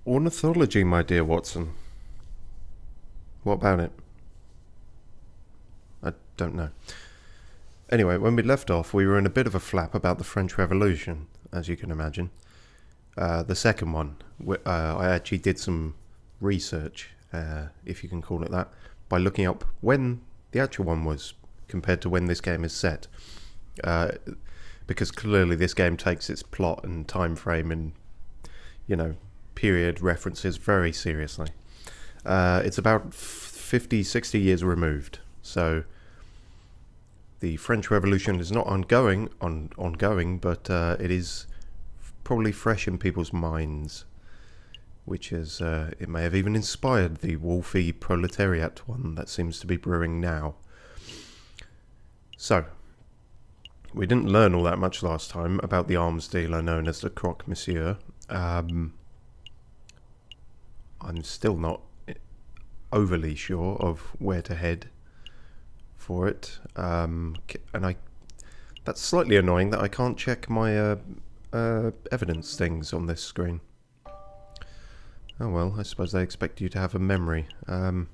Ornithology, my dear Watson. What about it? I don't know. Anyway, when we left off, we were in a bit of a flap about the French Revolution, as you can imagine. The second one, I actually did some research, if you can call it that, by looking up when the actual one was compared to when this game is set. Because clearly this game takes its plot and time frame and, period references very seriously. It's about 50, 60 years removed. So the French Revolution is not ongoing, but it is probably fresh in people's minds, which is, it may have even inspired the wolfy proletariat one that seems to be brewing now. So, we didn't learn all that much last time about the arms dealer known as the Croque Monsieur. I'm still not overly sure of where to head for it, and that's slightly annoying that I can't check my evidence things on this screen. Oh well, I suppose they expect you to have a memory. I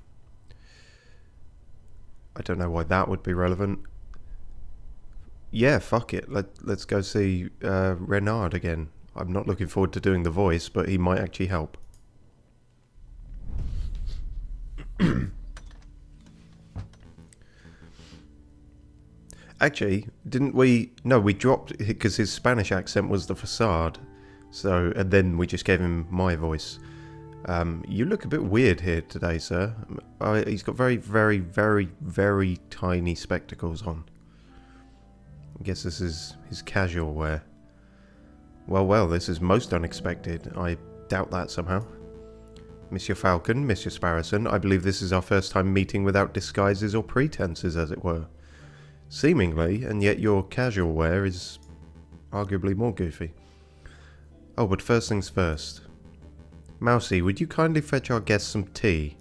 don't know why that would be relevant. Yeah, fuck it. Let's go see Renard again. I'm not looking forward to doing the voice, but he might actually help. Actually, didn't we... No, we dropped... Because his Spanish accent was the facade. So, and then we just gave him my voice. You look a bit weird here today, sir. He's got very, very, very, very tiny spectacles on. I guess this is his casual wear. Well, this is most unexpected. I doubt that somehow. Monsieur Falcon, Monsieur Sparrowson, I believe this is our first time meeting without disguises or pretenses, as it were. Seemingly, and yet your casual wear is arguably more goofy. Oh, but first things first. Mousy, would you kindly fetch our guests some tea?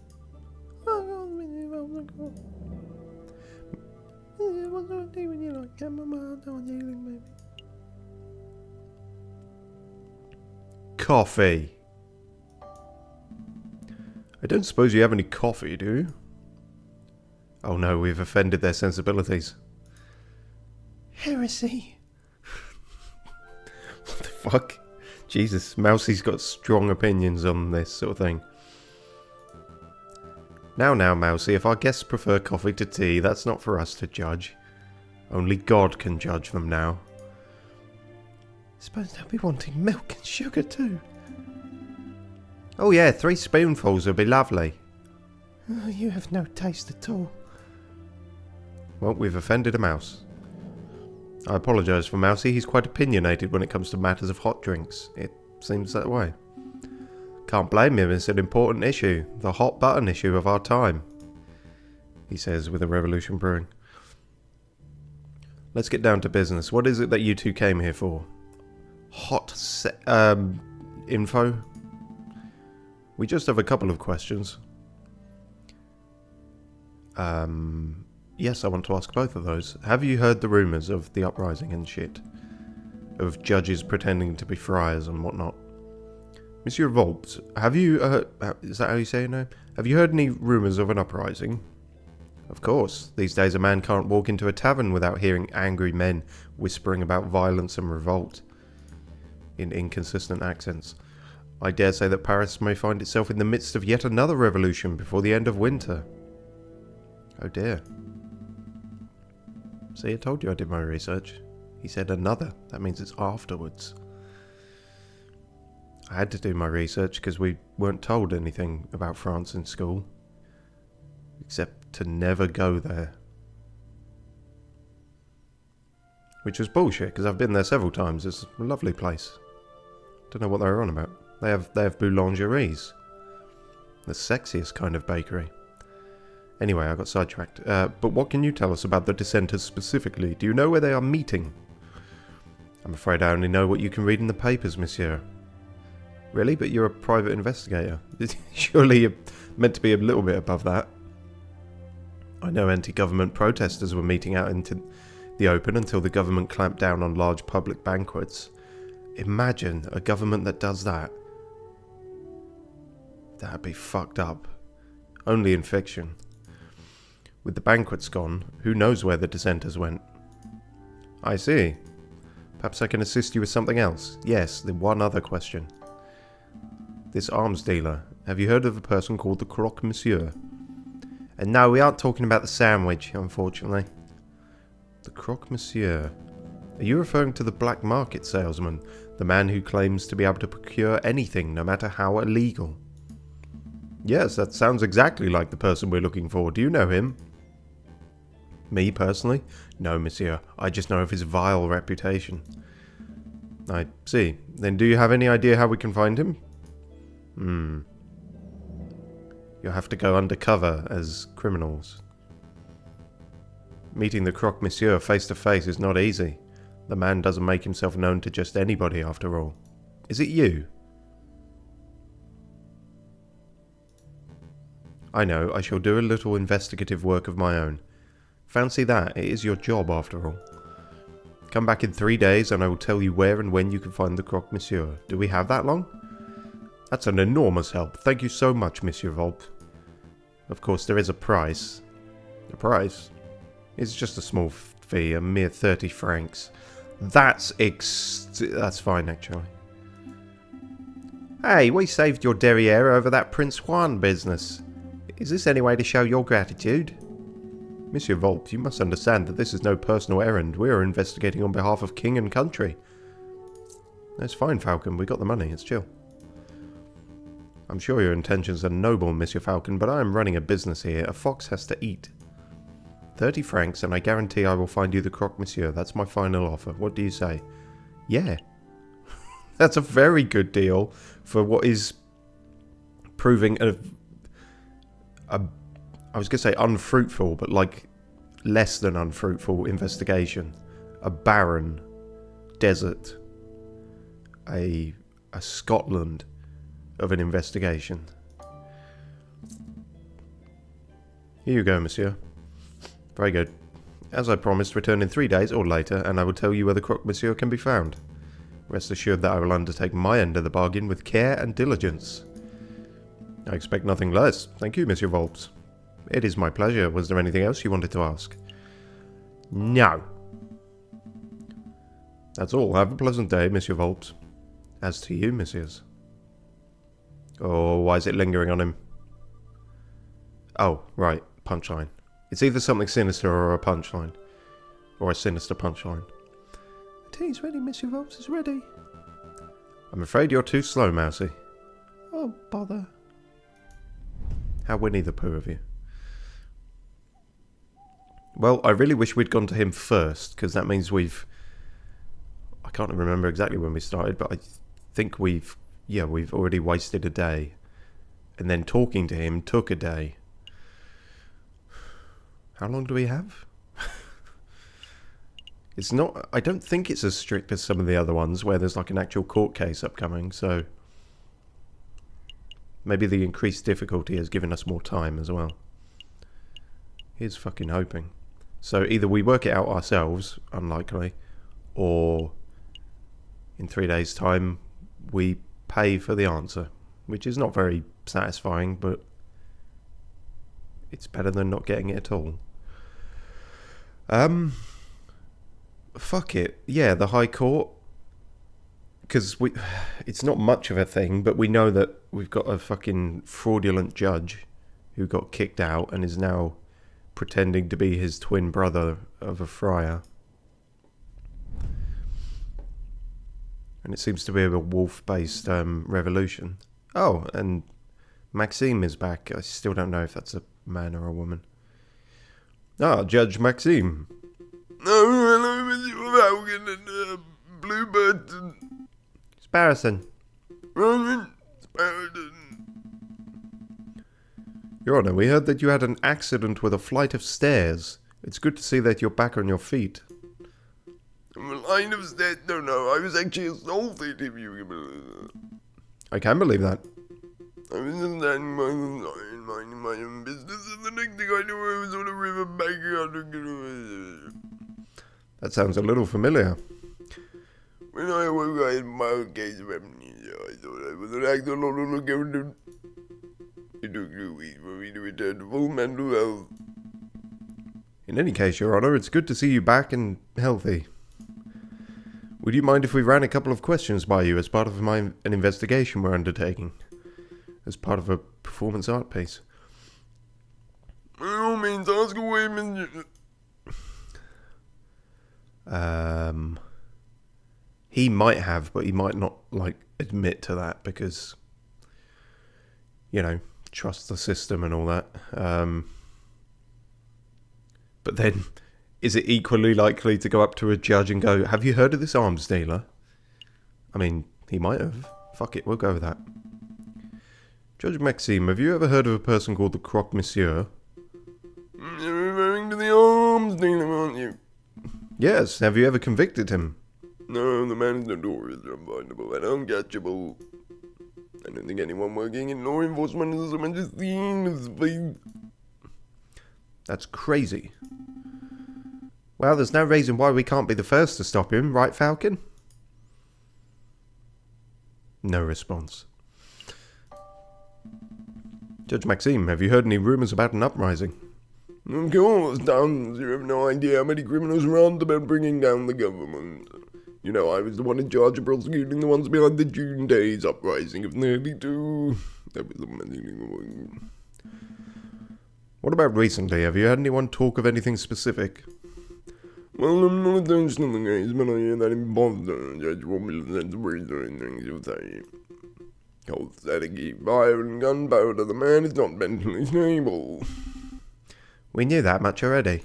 Coffee. I don't suppose you have any coffee, do you? Oh no, we've offended their sensibilities. Heresy. What the fuck? Jesus, Mousy's got strong opinions on this sort of thing. Now, Mousy, if our guests prefer coffee to tea, that's not for us to judge. Only God can judge them now. Suppose they'll be wanting milk and sugar too. Oh yeah, 3 spoonfuls would be lovely. Oh, you have no taste at all. Well, we've offended a mouse. I apologise for Mousy, he's quite opinionated when it comes to matters of hot drinks. It seems that way. Can't blame him, it's an important issue. The hot button issue of our time. He says with a revolution brewing. Let's get down to business. What is it that you two came here for? Info? We just have a couple of questions. Yes, I want to ask both of those. Have you heard the rumours of the uprising and shit? Of judges pretending to be friars and whatnot? Monsieur Volps, have you is that how you say your name? Have you heard any rumours of an uprising? Of course. These days a man can't walk into a tavern without hearing angry men whispering about violence and revolt in inconsistent accents. I dare say that Paris may find itself in the midst of yet another revolution before the end of winter. Oh dear. See, I told you I did my research. He said another. That means it's afterwards. I had to do my research because we weren't told anything about France in school. Except to never go there. Which was bullshit, because I've been there several times. It's a lovely place. Don't know what they were on about. They have boulangeries. The sexiest kind of bakery. Anyway, I got sidetracked. But what can you tell us about the dissenters specifically? Do you know where they are meeting? I'm afraid I only know what you can read in the papers, monsieur. Really? But you're a private investigator. Surely you're meant to be a little bit above that. I know anti-government protesters were meeting out into the open until the government clamped down on large public banquets. Imagine a government that does that. That'd be fucked up. Only in fiction. With the banquets gone, who knows where the dissenters went? I see. Perhaps I can assist you with something else. Yes, the one other question. This arms dealer, have you heard of a person called the Croque Monsieur? And no, we aren't talking about the sandwich, unfortunately. The Croque Monsieur. Are you referring to the black market salesman? The man who claims to be able to procure anything, no matter how illegal? Yes, that sounds exactly like the person we're looking for. Do you know him? Me, personally? No, monsieur. I just know of his vile reputation. I see. Then do you have any idea how we can find him? You'll have to go undercover as criminals. Meeting the Croque Monsieur face to face is not easy. The man doesn't make himself known to just anybody, after all. Is it you? I know, I shall do a little investigative work of my own. Fancy that, it is your job, after all. Come back in 3 days and I will tell you where and when you can find the Croque Monsieur. Do we have that long? That's an enormous help. Thank you so much, Monsieur Volpe. Of course, there is a price. The price? It's just a small fee, a mere 30 francs. That's fine, actually. Hey, we saved your derriere over that Prince Juan business. Is this any way to show your gratitude? Monsieur Volpe, you must understand that this is no personal errand. We are investigating on behalf of king and country. That's fine, Falcon. We got the money. It's chill. I'm sure your intentions are noble, Monsieur Falcon, but I am running a business here. A fox has to eat. 30 francs, and I guarantee I will find you the Croque Monsieur. That's my final offer. What do you say? Yeah. That's a very good deal for what is proving I was going to say unfruitful, but like less than unfruitful investigation. A barren desert. A Scotland of an investigation. Here you go, monsieur. Very good. As I promised, return in 3 days or later, and I will tell you where the Croque Monsieur can be found. Rest assured that I will undertake my end of the bargain with care and diligence. I expect nothing less. Thank you, Monsieur Volpe. It is my pleasure. Was there anything else you wanted to ask? No. That's all. Have a pleasant day, Monsieur Volpe. As to you, messieurs. Oh, why is it lingering on him? Oh, right. Punchline. It's either something sinister or a punchline. Or a sinister punchline. The tea's ready, Monsieur Volpe. It's ready. I'm afraid you're too slow, Mousy. Oh, bother. How Winnie the Pooh of you. Well, I really wish we'd gone to him first, because that means we've... I can't remember exactly when we started, but I think we've already wasted a day. And then talking to him took a day. How long do we have? It's not... I don't think it's as strict as some of the other ones, where there's like an actual court case upcoming, so... Maybe the increased difficulty has given us more time as well. Here's fucking hoping. So either we work it out ourselves, unlikely, or in 3 days' time we pay for the answer, which is not very satisfying, but it's better than not getting it at all. Fuck it. Yeah, the High Court. Because it's not much of a thing, but we know that we've got a fucking fraudulent judge who got kicked out and is now pretending to be his twin brother of a friar. And it seems to be a wolf-based revolution. Oh, and Maxime is back. I still don't know if that's a man or a woman. Ah, Judge Maxime. Oh, hello, Mr. Falcon and Bluebird and... Sparrowson. Your Honour, we heard that you had an accident with a flight of stairs. It's good to see that you're back on your feet. A line of stairs? No, I was actually assaulted, if you... I can believe that. I was minding my own business, and the next thing I knew I was on a river bank. That sounds a little familiar. When I awoke, I had mild case of amnesia. I thought I was an actor. It took 2 weeks for me to return to full mental health. In any case, Your Honour, it's good to see you back and healthy. Would you mind if we ran a couple of questions by you as part of an investigation we're undertaking? As part of a performance art piece? By all means, ask away, Monsieur. He might have, but he might not, admit to that because, trust the system and all that. But then, is it equally likely to go up to a judge and go, have you heard of this arms dealer? I mean, he might have. Fuck it, we'll go with that. Judge Maxime, have you ever heard of a person called the Croque Monsieur? You're referring to the arms dealer, aren't you? Yes, have you ever convicted him? No, the man is notorious, unfindable, and uncatchable. I don't think anyone working in law enforcement has so much as seen his face. That's crazy. Well, there's no reason why we can't be the first to stop him, right, Falcon? No response. Judge Maxime, have you heard any rumours about an uprising? Of course, Dons. You have no idea how many criminals rant about bringing down the government. I was the one in charge of prosecuting the ones behind the June Days uprising of '32. That was amazing one. What about recently? Have you had anyone talk of anything specific? Well, I'm not attached to the case, but I hear that in Boston, Judge Romulus and the reason in things you say. Cold static, fire and gunpowder, the man is not mentally stable. We knew that much already.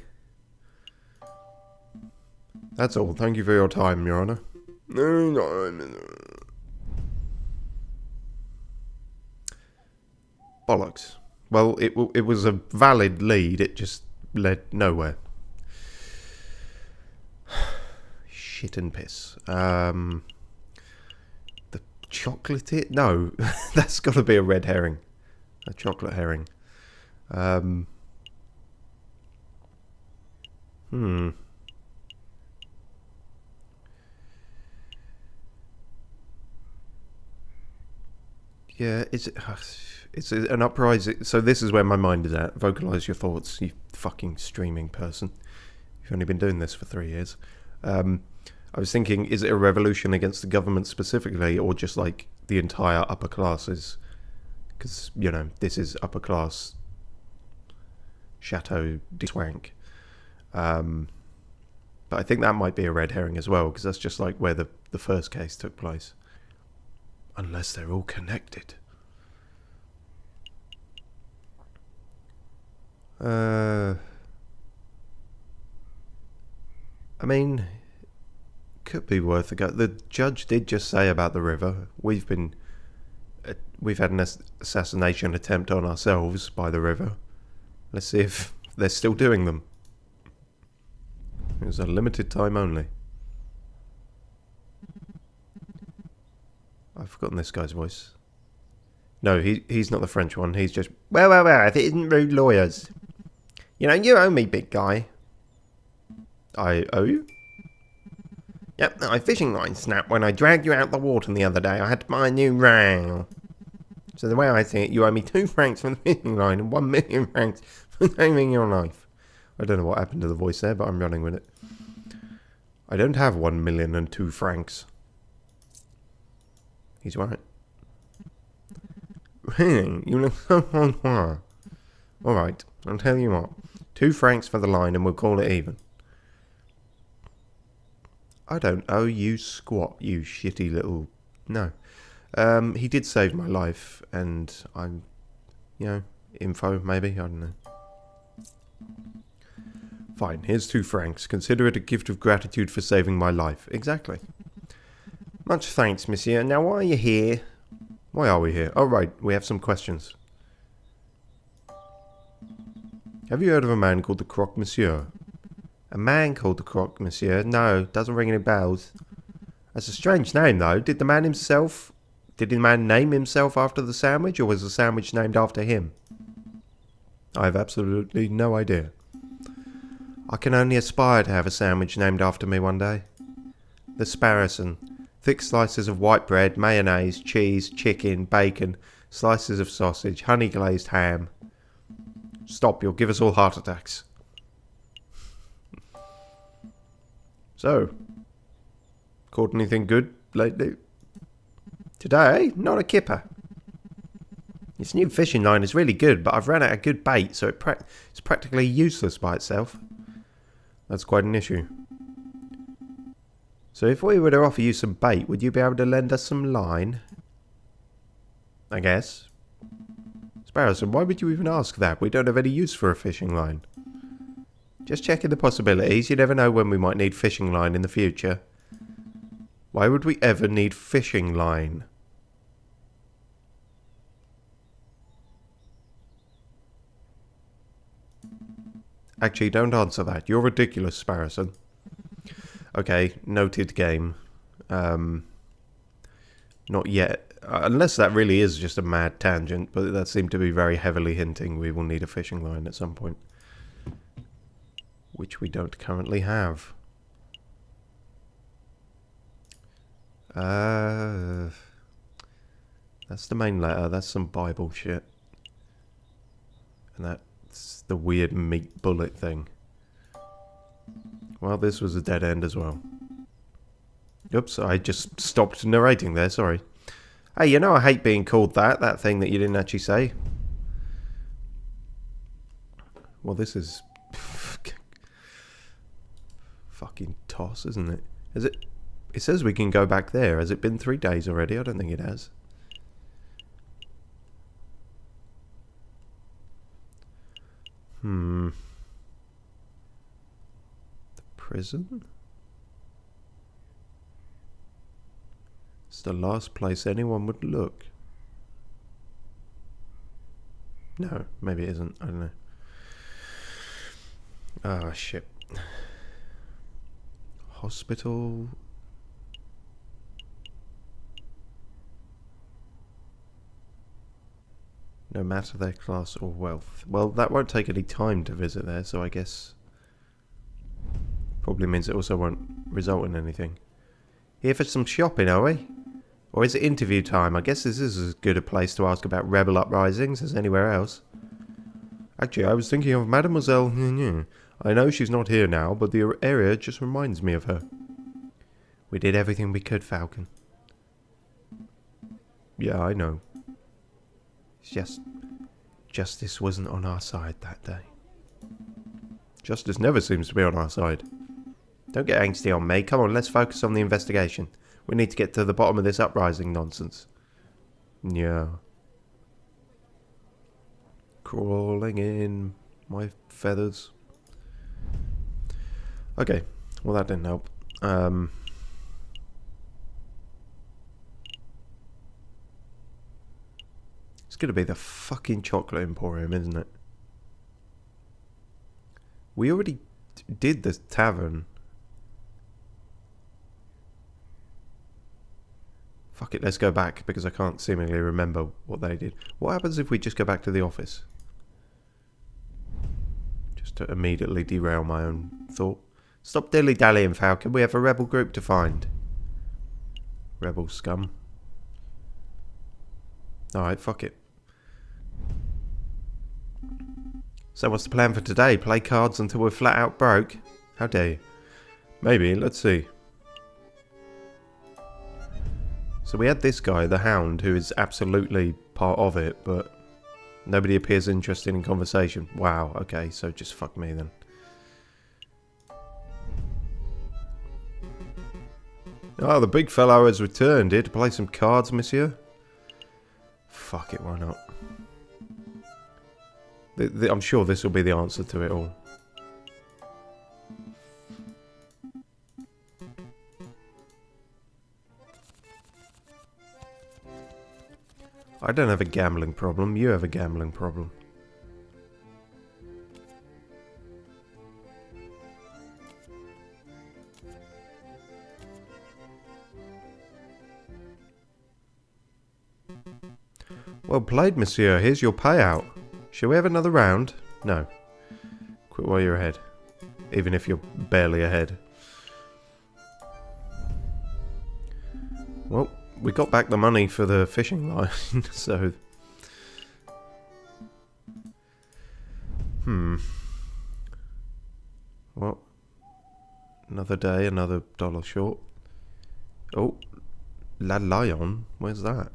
That's all. Thank you for your time, Your Honour. No. Bollocks. Well, it was a valid lead. It just led nowhere. Shit and piss. The chocolate? No, that's got to be a red herring. A chocolate herring. Yeah, it's an uprising. So this is where my mind is at. Vocalise your thoughts, you fucking streaming person. You've only been doing this for 3 years. I was thinking, is it a revolution against the government specifically, or just the entire upper classes? Because, this is upper class Chateau de Swank. But I think that might be a red herring as well, because that's just where the first case took place. Unless they're all connected. I mean, could be worth a go. The judge did just say about the river. We've had an assassination attempt on ourselves by the river. Let's see if they're still doing them. It was a limited time only. I've forgotten this guy's voice. No, he's not the French one. He's just, well, if it isn't rude lawyers. You owe me, big guy. I owe you? Yep, my fishing line snapped when I dragged you out the water the other day. I had to buy a new rail. So the way I see it, you owe me 2 francs for the fishing line and 1 million francs for saving your life. I don't know what happened to the voice there, but I'm running with it. I don't have 1 million and 2 francs. He's right. Really? You look so bonjour. Alright, I'll tell you what. 2 francs for the line and we'll call it even. I don't owe you squat, you shitty little... No. He did save my life, and I'm... info, maybe? I don't know. Fine, here's 2 francs. Consider it a gift of gratitude for saving my life. Exactly. Much thanks, monsieur. Now, why are you here? Why are we here? Oh, right, we have some questions. Have you heard of a man called the Croque Monsieur? A man called the Croque Monsieur? No, doesn't ring any bells. That's a strange name, though. Did the man name himself after the sandwich, or was the sandwich named after him? I have absolutely no idea. I can only aspire to have a sandwich named after me one day. The Sparrison. Thick slices of white bread, mayonnaise, cheese, chicken, bacon, slices of sausage, honey glazed ham. Stop, you'll give us all heart attacks. So, caught anything good lately? Today? Not a kipper. This new fishing line is really good, but I've run out of good bait, so it's practically useless by itself. That's quite an issue. So if we were to offer you some bait, would you be able to lend us some line? I guess. Sparrowson, why would you even ask that? We don't have any use for a fishing line. Just checking the possibilities. You never know when we might need fishing line in the future. Why would we ever need fishing line? Actually, don't answer that. You're ridiculous, Sparrowson. Okay, noted game. Not yet. Unless that really is just a mad tangent, but that seemed to be very heavily hinting we will need a fishing line at some point. Which we don't currently have. That's the main letter. That's some Bible shit. And that's the weird meat bullet thing. Well, this was a dead end as well. Oops, I just stopped narrating there, sorry. Hey, you know I hate being called that thing that you didn't actually say. Well, this is... fucking toss, isn't it? Is it... It says we can go back there. Has it been 3 days already? I don't think it has. The prison? It's the last place anyone would look. No, maybe it isn't. I don't know. Ah, shit. Hospital... No matter their class or wealth. Well, that won't take any time to visit there, so I guess... Probably means it also won't result in anything. Here for some shopping, are we? Or is it interview time? I guess this is as good a place to ask about rebel uprisings as anywhere else. Actually, I was thinking of Mademoiselle... I know she's not here now, but the area just reminds me of her. We did everything we could, Falcon. Yeah, I know. It's just... Justice wasn't on our side that day. Justice never seems to be on our side. Don't get angsty on me. Come on, let's focus on the investigation. We need to get to the bottom of this uprising nonsense. Yeah. Crawling in my feathers. Okay. Well, that didn't help. It's going to be the fucking chocolate emporium, isn't it? We already did the tavern. Fuck it, let's go back, because I can't seemingly remember what they did. What happens if we just go back to the office? Just to immediately derail my own thought. Stop dilly-dallying, Falcon. We have a rebel group to find. Rebel scum. Alright, fuck it. So what's the plan for today? Play cards until we're flat out broke? How dare you? Maybe, let's see. So we had this guy, the Hound, who is absolutely part of it, but nobody appears interested in conversation. Wow, okay, so just fuck me then. Oh, the big fellow has returned. Here to play some cards, monsieur? Fuck it, why not? I'm sure this will be the answer to it all. I don't have a gambling problem, you have a gambling problem. Well played, monsieur. Here's your payout. Shall we have another round? No. Quit while you're ahead. Even if you're barely ahead. Well, we got back the money for the fishing line, so Well, another day, another dollar short. Oh, La Lion? Where's that?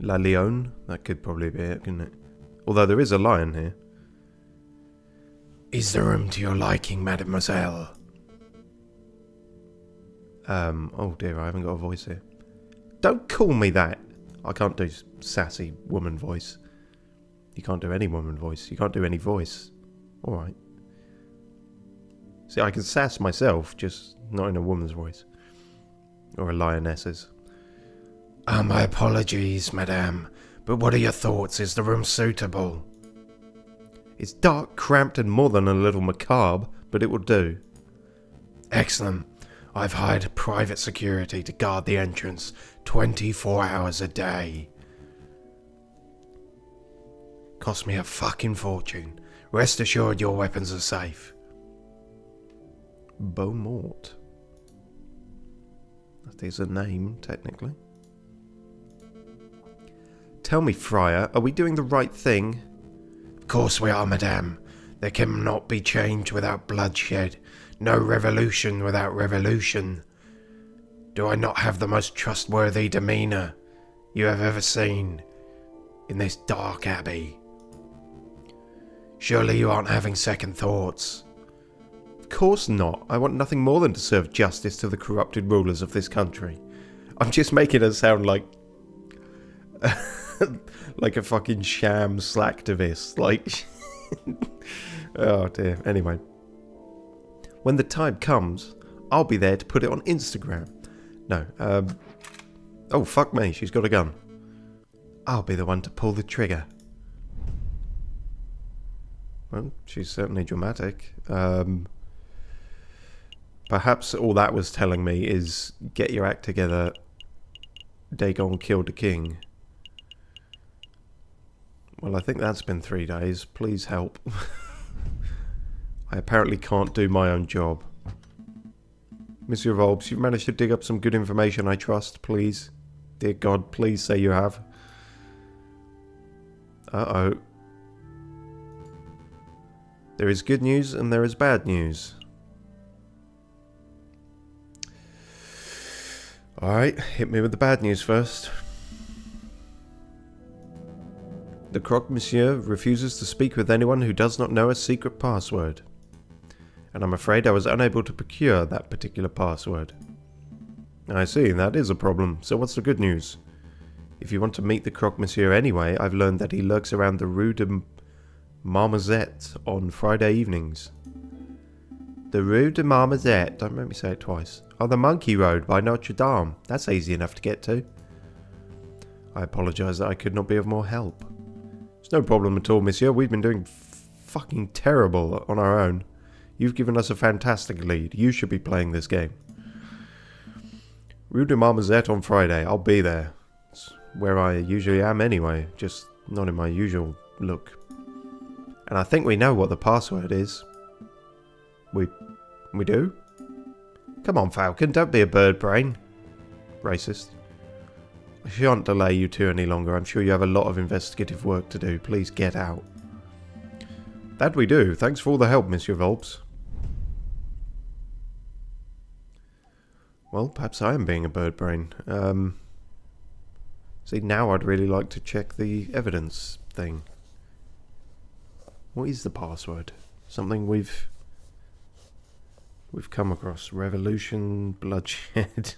La Lion? That could probably be it, couldn't it? Although there is a lion here. Is the room to your liking, mademoiselle? Oh dear, I haven't got a voice here. Don't call me that! I can't do sassy woman voice. You can't do any woman voice. You can't do any voice. Alright. See, I can sass myself, just not in a woman's voice. Or a lioness's. My apologies, madame, but what are your thoughts? Is the room suitable? It's dark, cramped, and more than a little macabre, but it will do. Excellent. I've hired private security to guard the entrance 24 hours a day. Cost me a fucking fortune. Rest assured your weapons are safe. Beaumont. That is a name, technically. Tell me, Friar, are we doing the right thing? Of course we are, madame. There cannot be change without bloodshed. No revolution without revolution. Do I not have the most trustworthy demeanour you have ever seen in this dark abbey? Surely you aren't having second thoughts. Of course not. I want nothing more than to serve justice to the corrupted rulers of this country. I'm just making it sound like like a fucking sham slacktivist. Like, oh dear. Anyway, when the time comes, I'll be there to put it on Instagram. No, oh fuck me, she's got a gun. I'll be the one to pull the trigger. Well, she's certainly dramatic. Perhaps all that was telling me is get your act together. Dagon killed the king. Well, I think that's been 3 days. Please help. I apparently can't do my own job. Monsieur Volbs, you've managed to dig up some good information, I trust, please. Dear God, please say you have. Uh-oh. There is good news and there is bad news. Alright, hit me with the bad news first. The croque-monsieur refuses to speak with anyone who does not know a secret password. And I'm afraid I was unable to procure that particular password. I see, that is a problem. So what's the good news? If you want to meet the croque-monsieur anyway, I've learned that he lurks around the Rue de Marmozet on Friday evenings. The Rue de Marmozet, don't make me say it twice. Oh, the Monkey Road by Notre Dame. That's easy enough to get to. I apologise that I could not be of more help. It's no problem at all, monsieur. We've been doing fucking terrible on our own. You've given us a fantastic lead. You should be playing this game. Rue de Marmozet on Friday. I'll be there. It's where I usually am anyway. Just not in my usual look. And I think we know what the password is. We do? Come on, Falcon. Don't be a bird brain. Racist. I shan't delay you two any longer. I'm sure you have a lot of investigative work to do. Please get out. That we do. Thanks for all the help, Monsieur Volbs. Well, perhaps I am being a bird brain. See, now I'd really like to check the evidence thing. What is the password? Something we've come across. Revolution, bloodshed.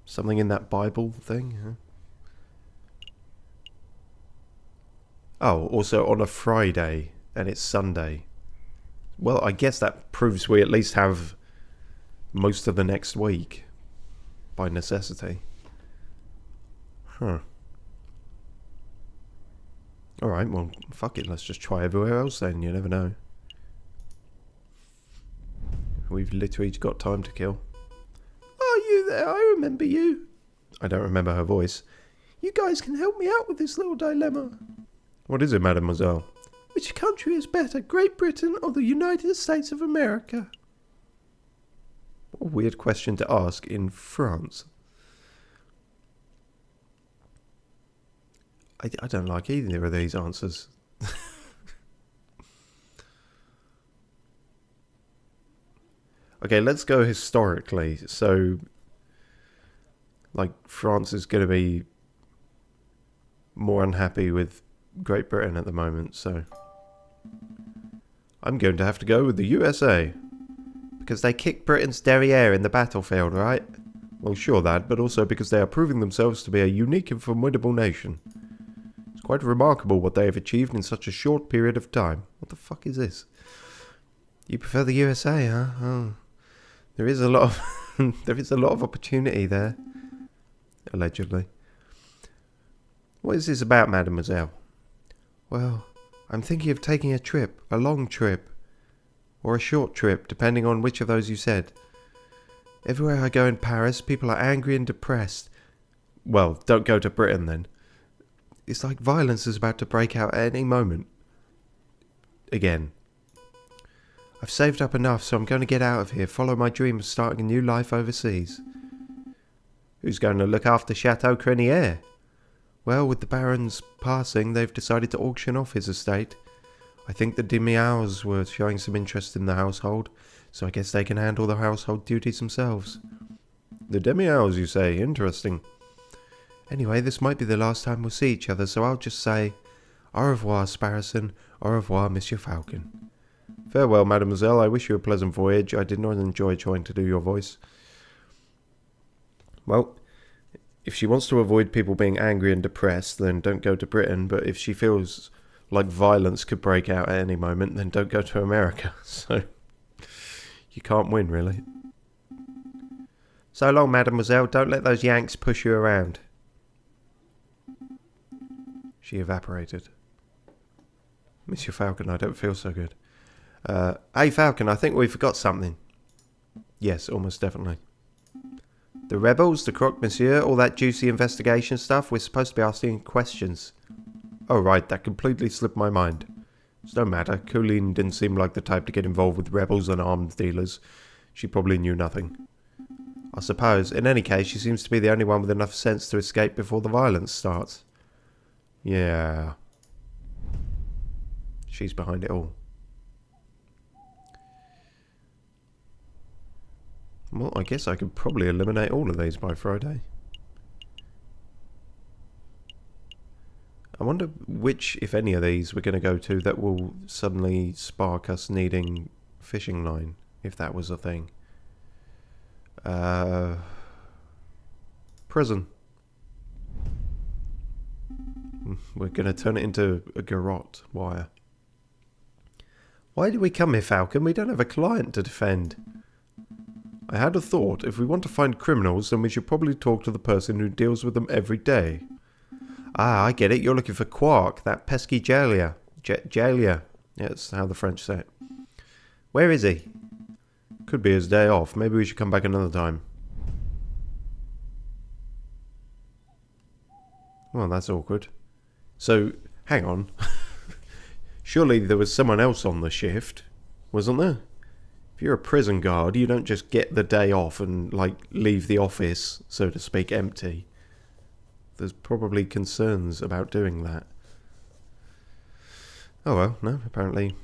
Something in that Bible thing, huh? Oh, also on a Friday, and it's Sunday. Well, I guess that proves we at least have most of the next week, by necessity. Huh. Alright, well, fuck it, let's just try everywhere else then, you never know. We've literally got time to kill. Oh, you there, I remember you. I don't remember her voice. You guys can help me out with this little dilemma. What is it, mademoiselle? Which country is better, Great Britain or the United States of America? What a weird question to ask in France. I don't like either of these answers. Okay, let's go historically. So, like, France is going to be more unhappy with Great Britain at the moment, so I'm going to have to go with the USA. Because they kicked Britain's derriere in the battlefield, right? Well, sure that, but also because they are proving themselves to be a unique and formidable nation. It's quite remarkable what they have achieved in such a short period of time. What the fuck is this? You prefer the USA, huh? Oh. There is a lot of there is a lot of opportunity there. Allegedly. What is this about, mademoiselle? Well, I'm thinking of taking a trip, a long trip, or a short trip, depending on which of those you said. Everywhere I go in Paris, people are angry and depressed. Well, don't go to Britain then. It's like violence is about to break out at any moment. Again. I've saved up enough, so I'm going to get out of here, follow my dream of starting a new life overseas. Who's going to look after Chateau Crenier? Well, with the Baron's passing, they've decided to auction off his estate. I think the de Meows were showing some interest in the household, so I guess they can handle the household duties themselves. The de Meows, you say? Interesting. Anyway, this might be the last time we'll see each other, so I'll just say, au revoir, Sparrowson, au revoir, Monsieur Falcon. Farewell, mademoiselle. I wish you a pleasant voyage. I did not enjoy trying to do your voice. Well, if she wants to avoid people being angry and depressed, then don't go to Britain. But if she feels like violence could break out at any moment, then don't go to America. So, you can't win, really. So long, mademoiselle. Don't let those Yanks push you around. She evaporated. Monsieur Falcon, I don't feel so good. Hey Falcon, I think we forgot something. Yes, almost definitely. The rebels, the croque monsieur, all that juicy investigation stuff, we're supposed to be asking questions. Oh right, that completely slipped my mind. It's no matter, Colleen didn't seem like the type to get involved with rebels and arms dealers. She probably knew nothing. I suppose, in any case, she seems to be the only one with enough sense to escape before the violence starts. Yeah. She's behind it all. Well, I guess I could probably eliminate all of these by Friday. I wonder which, if any of these, we're going to go to that will suddenly spark us needing fishing line, if that was a thing. Prison. We're going to turn it into a garrote wire. Why did we come here, Falcon? We don't have a client to defend. I had a thought. If we want to find criminals, then we should probably talk to the person who deals with them every day. Ah, I get it. You're looking for Quark, that pesky jailer. Jailer. Yeah, that's how the French say it. Where is he? Could be his day off. Maybe we should come back another time. Well, that's awkward. So, hang on. Surely there was someone else on the shift, wasn't there? If you're a prison guard, you don't just get the day off and, like, leave the office, so to speak, empty. There's probably concerns about doing that. Oh well, no, apparently,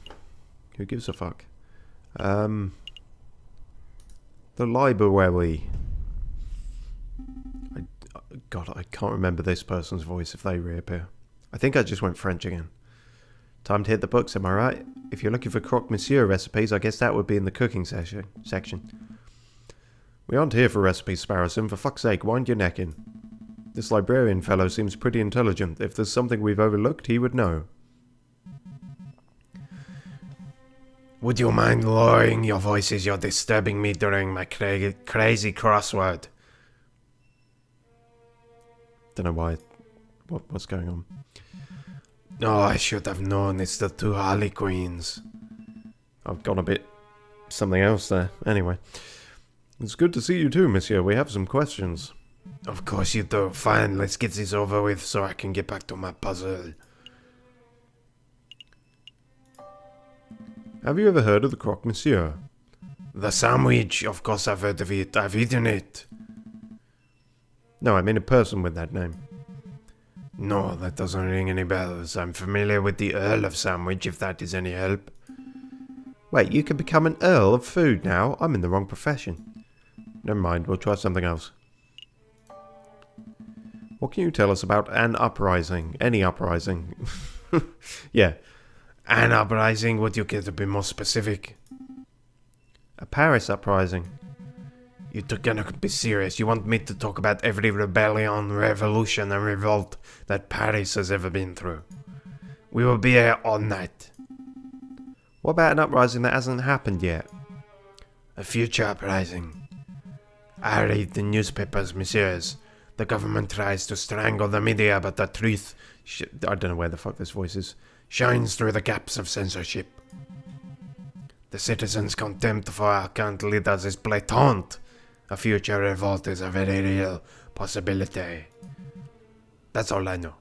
who gives a fuck? The library. God, I can't remember this person's voice if they reappear. I think I just went French again. Time to hit the books, am I right? If you're looking for croque monsieur recipes, I guess that would be in the cooking section. We aren't here for recipes, Sparrowson. For fuck's sake, wind your neck in. This librarian fellow seems pretty intelligent. If there's something we've overlooked, he would know. Would you mind lowering your voices? You're disturbing me during my crazy crossword. Don't know why. What's going on? Oh, I should have known. It's the two Harlequins. I've gone a bit something else there. Anyway. It's good to see you too, monsieur. We have some questions. Of course you do. Fine, let's get this over with so I can get back to my puzzle. Have you ever heard of the croque monsieur? The sandwich. Of course I've heard of it. I've eaten it. No, I mean a person with that name. No, that doesn't ring any bells. I'm familiar with the Earl of Sandwich, if that is any help. Wait, you can become an Earl of Food now? I'm in the wrong profession. Never mind, we'll try something else. What can you tell us about an uprising? Any uprising? Yeah. An uprising? Would you care to be more specific? A Paris uprising. You're gonna be serious. You want me to talk about every rebellion, revolution and revolt that Paris has ever been through? We will be here all night. What about an uprising that hasn't happened yet? A future uprising. I read the newspapers, messieurs. The government tries to strangle the media, but the truth, I don't know where the fuck this voice is, shines through the gaps of censorship. The citizens' contempt for our current leaders is blatant. A future revolt is a very real possibility. That's all I know.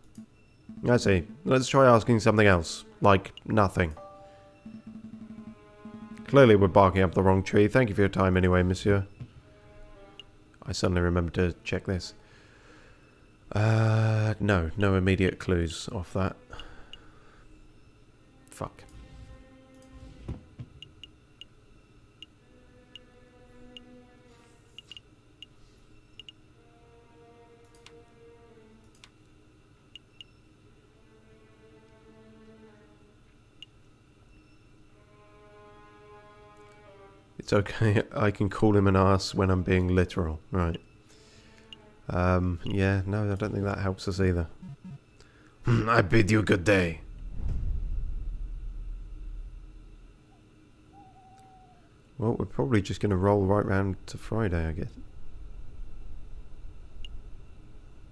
I see. Let's try asking something else. Like nothing. Clearly we're barking up the wrong tree. Thank you for your time anyway, monsieur. I suddenly remembered to check this. No immediate clues off that. Fuck. It's okay, I can call him an ass when I'm being literal. Right. Yeah, no, I don't think that helps us either. I bid you good day. Well, we're probably just going to roll right round to Friday, I guess.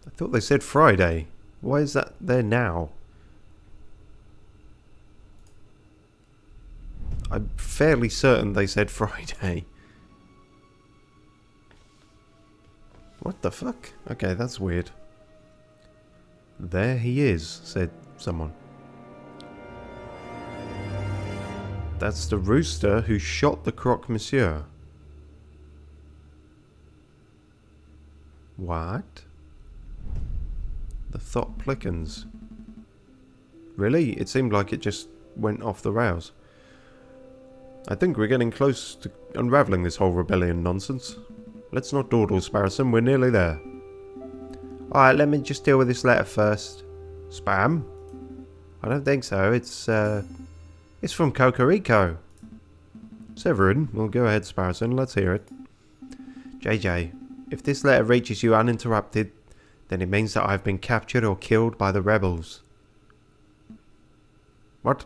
I thought they said Friday. Why is that there now? I'm fairly certain they said Friday. What the fuck? Okay, that's weird. There he is, said someone. That's the rooster who shot the croque monsieur. What? The thought plickens. Really? It seemed like it just went off the rails. I think we're getting close to unravelling this whole rebellion nonsense. Let's not dawdle, Sparrowson. We're nearly there. Alright, let me just deal with this letter first. Spam? I don't think so. It's from Cocorico. Severin, well, go ahead, Sparrowson. Let's hear it. JJ, if this letter reaches you uninterrupted, then it means that I've been captured or killed by the rebels. What?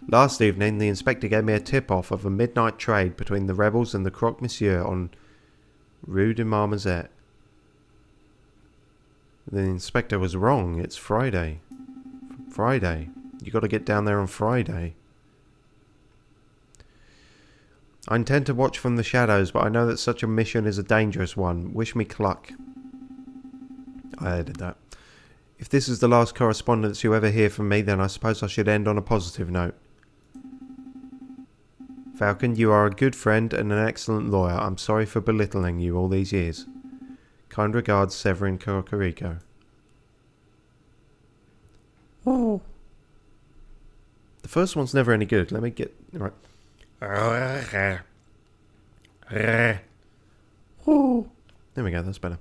Last evening, the inspector gave me a tip-off of a midnight trade between the rebels and the croque monsieur on Rue de Marmozet. The inspector was wrong. It's Friday. Friday. You got to get down there on Friday. I intend to watch from the shadows, but I know that such a mission is a dangerous one. Wish me luck. I added that. If this is the last correspondence you ever hear from me, then I suppose I should end on a positive note. Falcon, you are a good friend and an excellent lawyer. I'm sorry for belittling you all these years. Kind regards, Severin Cocorico. Oh. The first one's never any good. Let me get... Right. Oh. There we go, that's better.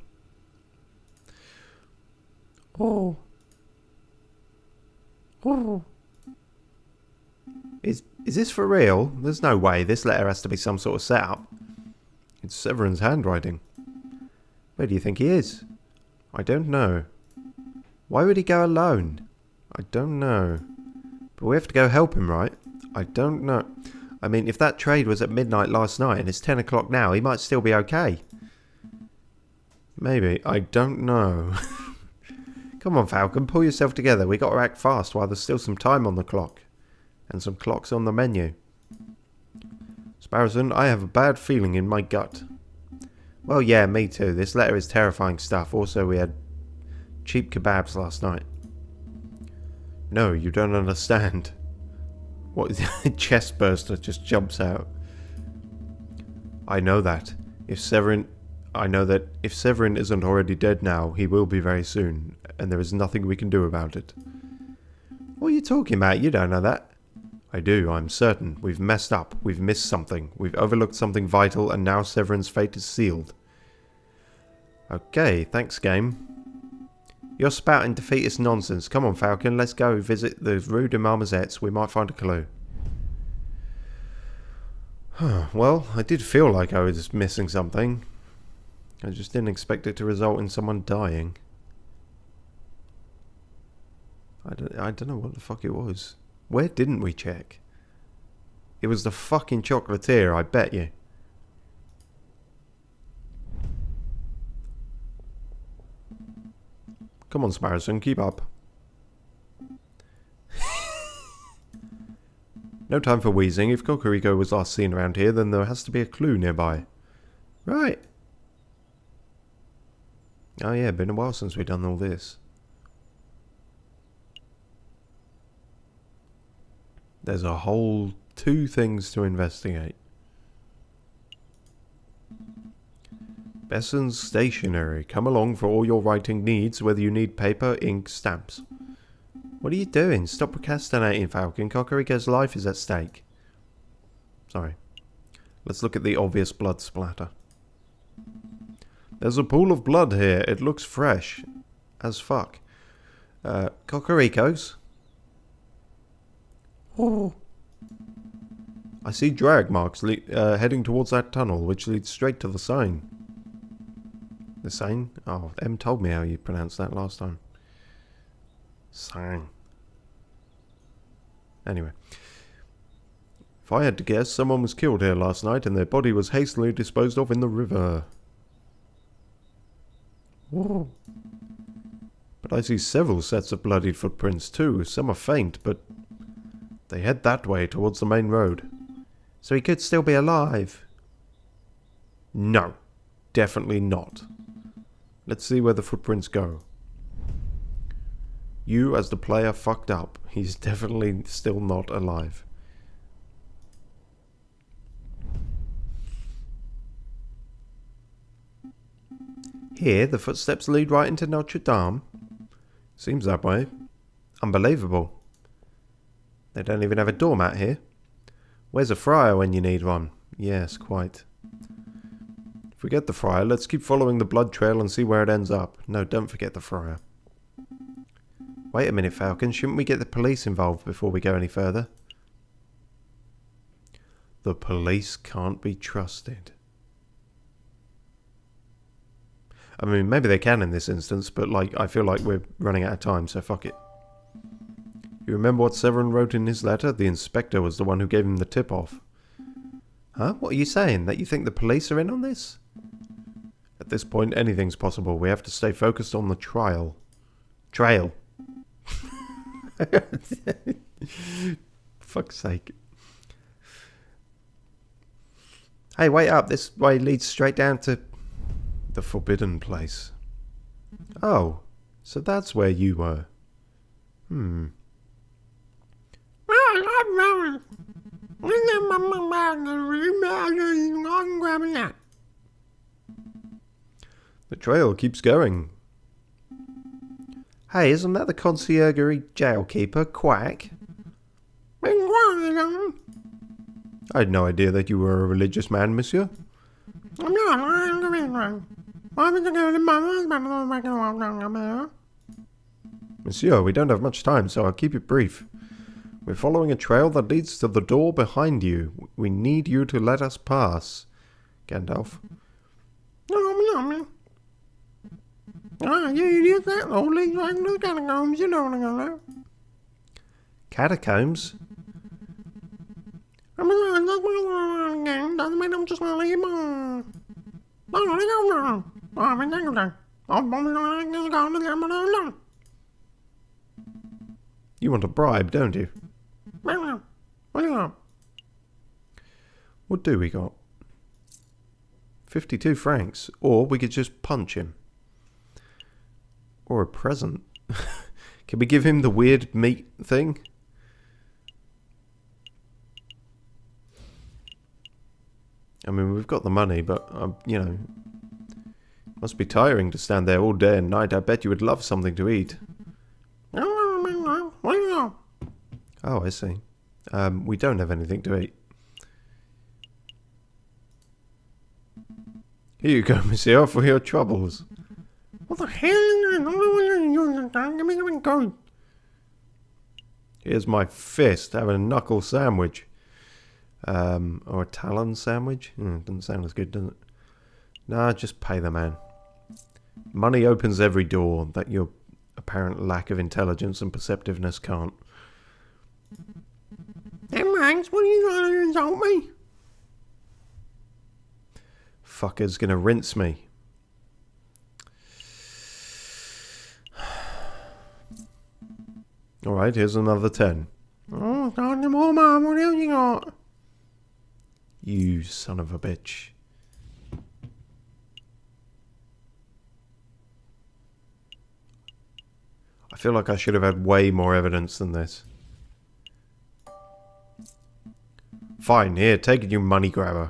Oh. Oh. Is this for real? There's no way. This letter has to be some sort of setup. It's Severin's handwriting. Where do you think he is? I don't know. Why would he go alone? I don't know. But we have to go help him, right? I don't know. I mean, if that trade was at midnight last night and it's 10 o'clock now, he might still be okay. Maybe. I don't know. Come on, Falcon, pull yourself together. We got to act fast while there's still some time on the clock. And some clocks on the menu. Sparrowson, I have a bad feeling in my gut. Well, yeah, me too. This letter is terrifying stuff. Also, we had cheap kebabs last night. No, you don't understand. What is chest burster just jumps out. I know that. If Severin... I know that if Severin isn't already dead now, he will be very soon, and there is nothing we can do about it. What are you talking about? You don't know that. I do, I'm certain. We've messed up. We've missed something. We've overlooked something vital, and now Severin's fate is sealed. Okay, thanks, game. You're spouting defeatist nonsense. Come on, Falcon, let's go visit the Rue de Marmozettes. We might find a clue. Well, I did feel like I was missing something. I just didn't expect it to result in someone dying. I don't know what the fuck it was. Where didn't we check? It was the fucking chocolatier, I bet you. Come on, Sparrowson, keep up. No time for wheezing. If Cocorico was last seen around here, then there has to be a clue nearby. Right. Oh yeah, been a while since we've done all this. There's a whole 2 things to investigate. Besson's Stationery. Come along for all your writing needs, whether you need paper, ink, stamps. What are you doing? Stop procrastinating, Falcon. Cocorico's life is at stake. Sorry. Let's look at the obvious blood splatter. There's a pool of blood here. It looks fresh. As fuck. Cocorico's? Oh. I see drag marks heading towards that tunnel, which leads straight to the sign. The sign? Oh, Em told me how you pronounced that last time. Sign. Anyway. If I had to guess, someone was killed here last night and their body was hastily disposed of in the river. Whoa. But I see several sets of bloodied footprints too. Some are faint, but they head that way towards the main road. So he could still be alive. No. Definitely not. Let's see where the footprints go. You, as the player, fucked up. He's definitely still not alive. Here, the footsteps lead right into Notre Dame. Seems that way. Unbelievable. They don't even have a doormat here. Where's a friar when you need one? Yes, quite. Forget the friar. Let's keep following the blood trail and see where it ends up. No, don't forget the friar. Wait a minute, Falcon. Shouldn't we get the police involved before we go any further? The police can't be trusted. I mean, maybe they can in this instance, but like, I feel like we're running out of time, so fuck it. You remember what Severin wrote in his letter? The inspector was the one who gave him the tip-off. Huh? What are you saying? That you think the police are in on this? At this point, anything's possible. We have to stay focused on the trial. Trail. Fuck's sake. Hey, wait up. This way leads straight down to the forbidden place. Oh, so that's where you were. The trail keeps going. Hey, isn't that the conciergerie jailkeeper, Quack? I had no idea that you were a religious man, monsieur. Monsieur, we don't have much time, so I'll keep it brief. We're following a trail that leads to the door behind you. We need you to let us pass. Gandalf. Catacombs? You want a bribe, don't you? What do we got? 52 francs. Or we could just punch him. Or a present. Can we give him the weird meat thing? I mean, we've got the money, but, you know, Must be tiring to stand there all day and night. I bet you would love something to eat. Oh, I see. We don't have anything to eat. Here you go, monsieur, for your troubles. What the hell? Give me something good. Here's my fist. Have a knuckle sandwich. Or a talon sandwich? Doesn't sound as good, does it? Nah, just pay the man. Money opens every door that your apparent lack of intelligence and perceptiveness can't. Hey, Max, what are you trying to insult me? Fucker's gonna rinse me. Alright, here's another 10. Oh, not anymore, Mum. What else you got? You son of a bitch. I feel like I should have had way more evidence than this. Fine, here, take it, you money grabber.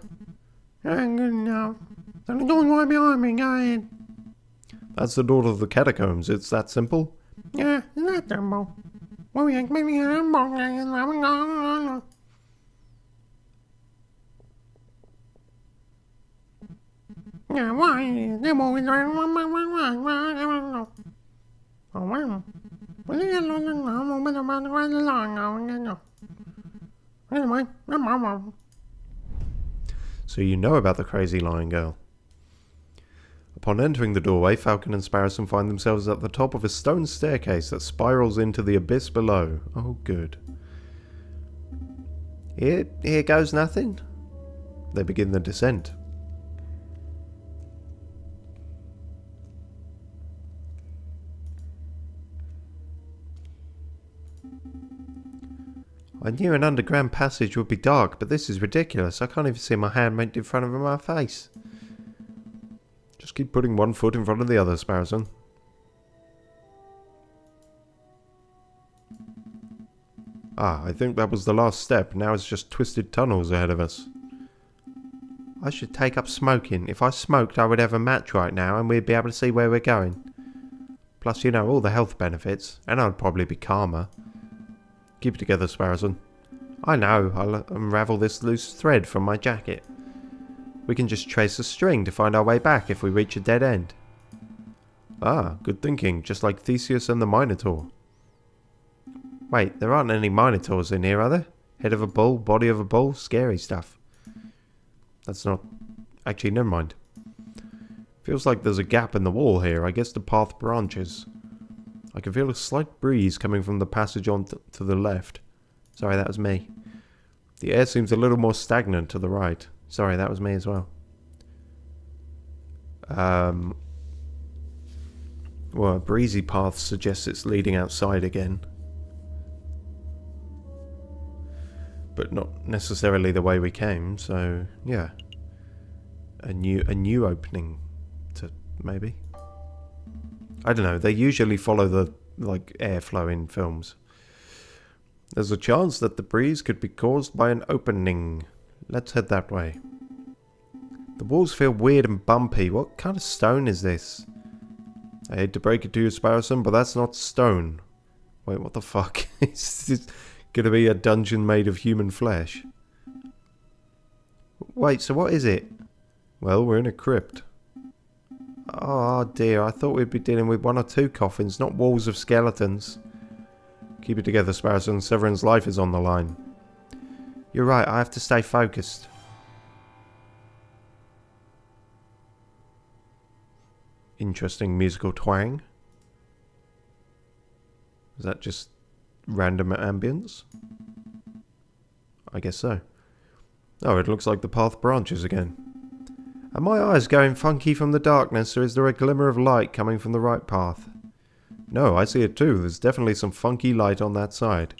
Ain't good enough. The door's right behind me, go ahead. That's the door to the catacombs, it's that simple? Yeah, it's that simple. Well, we expect me to yeah, why? They're always right. Oh, well. Anyway, so you know about the crazy lion girl. Upon entering the doorway, Falcon and Sparrowson find themselves at the top of a stone staircase that spirals into the abyss below. Oh, good. Here goes nothing. They begin the descent. I knew an underground passage would be dark, but this is ridiculous. I can't even see my hand right in front of my face. Just keep putting one foot in front of the other, Sparrowson. Ah, I think that was the last step. Now it's just twisted tunnels ahead of us. I should take up smoking. If I smoked, I would have a match right now and we'd be able to see where we're going. Plus, you know, all the health benefits. And I'd probably be calmer. Keep it together, Sparrowson. I know, I'll unravel this loose thread from my jacket. We can just trace a string to find our way back if we reach a dead end. Ah, good thinking, just like Theseus and the Minotaur. Wait, there aren't any Minotaurs in here, are there? Head of a bull, body of a bull, scary stuff. That's not... Actually, never mind. Feels like there's a gap in the wall here. I guess the path branches. I can feel a slight breeze coming from the passage on to the left. Sorry, that was me. The air seems a little more stagnant to the right. Sorry, that was me as well. Well, a breezy path suggests it's leading outside again. But not necessarily the way we came, so yeah. A new opening to maybe. I don't know, they usually follow the airflow in films. There's a chance that the breeze could be caused by an opening. Let's head that way. The walls feel weird and bumpy. What kind of stone is this? I hate to break it to you, Sparrowson, but that's not stone. Wait, what the fuck? Is this gonna be a dungeon made of human flesh? Wait, so what is it? Well, we're in a crypt. Oh dear, I thought we'd be dealing with one or two coffins, not walls of skeletons. Keep it together, Sparrowson. Severin's life is on the line. You're right, I have to stay focused. Interesting musical twang. Is that just random ambience? I guess so. Oh, it looks like the path branches again. Are my eyes going funky from the darkness, or is there a glimmer of light coming from the right path? No, I see it too. There's definitely some funky light on that side.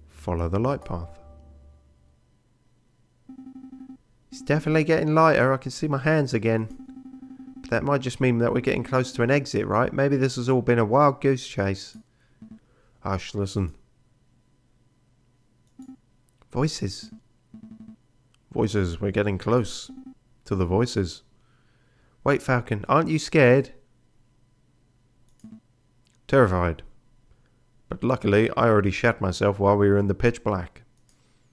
Follow the light path. It's definitely getting lighter. I can see my hands again. But that might just mean that we're getting close to an exit, right? Maybe this has all been a wild goose chase. Hush, listen. Voices. Voices, we're getting close to the voices. Wait, Falcon, aren't you scared? Terrified. But luckily, I already shat myself while we were in the pitch black.